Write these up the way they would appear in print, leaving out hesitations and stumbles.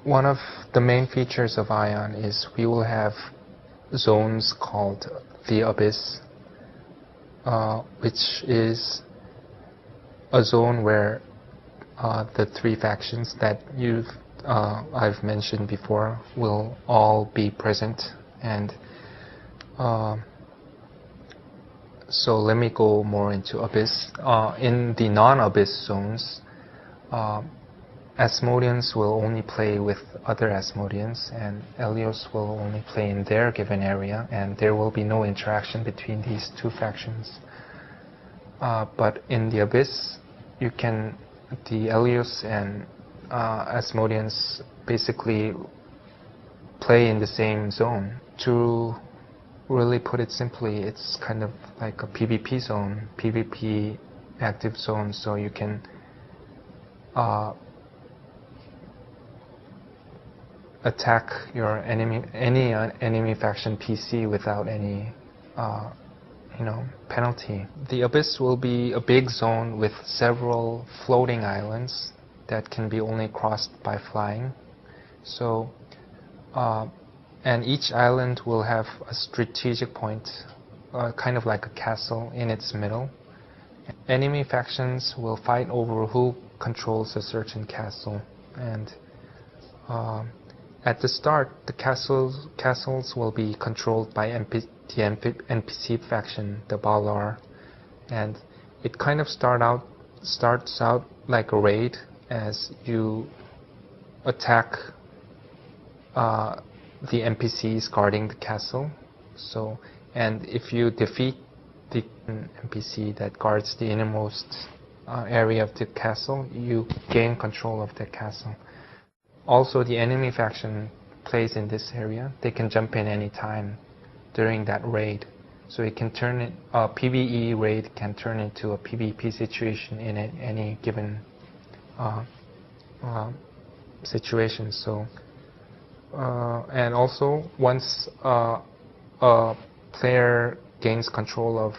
one of the main features of Aion is we will have zones called the Abyss, which is a zone where the three factions that I've mentioned before will all be present. And so let me go more into Abyss. In the non-Abyss zones, Asmodeans will only play with other Asmodeans, and Helios will only play in their given area, and there will be no interaction between these two factions. But in the Abyss, the Helios and Asmodeans basically play in the same zone. To really put it simply, it's kind of like a PvP zone, PvP active zone, so you can attack any enemy faction PC without any penalty. The Abyss will be a big zone with several floating islands that can be only crossed by flying. So, and each island will have a strategic point, kind of like a castle in its middle. Enemy factions will fight over who controls a certain castle, and at the start, the castles will be controlled by the NPC faction, the Balar, and it kind of starts out like a raid as you attack the NPCs guarding the castle. So, and if you defeat the NPC that guards the innermost area of the castle, you gain control of the castle. Also, the enemy faction plays in this area. They can jump in any time during that raid. So it can a PvE raid can turn into a PvP situation in any given situation. So, and also once a player gains control of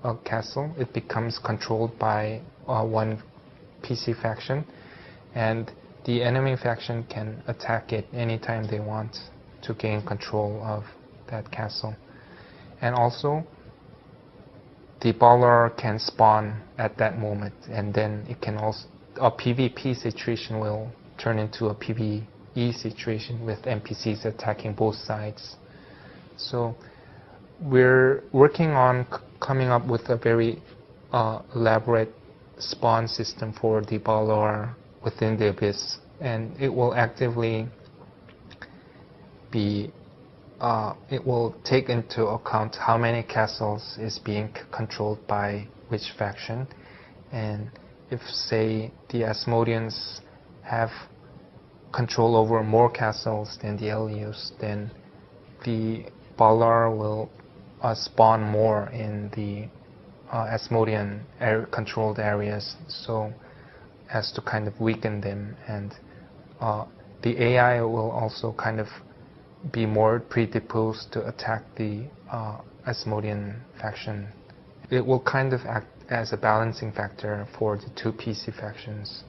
a castle, it becomes controlled by one PC faction, and the enemy faction can attack it anytime they want to gain control of that castle. And also, the Balar can spawn at that moment, and then it can also, a PvP situation will turn into a PvE situation with NPCs attacking both sides. So we're working on coming up with a very elaborate spawn system for the Balar within the Abyss, and it will actively it will take into account how many castles is being controlled by which faction, and if, say, the Asmodeans have control over more castles than the Helios, then the Balar will spawn more in the Asmodean controlled areas, so as to kind of weaken them, and the AI will also kind of be more predisposed to attack the Asmodean faction. It will kind of act as a balancing factor for the two PC factions.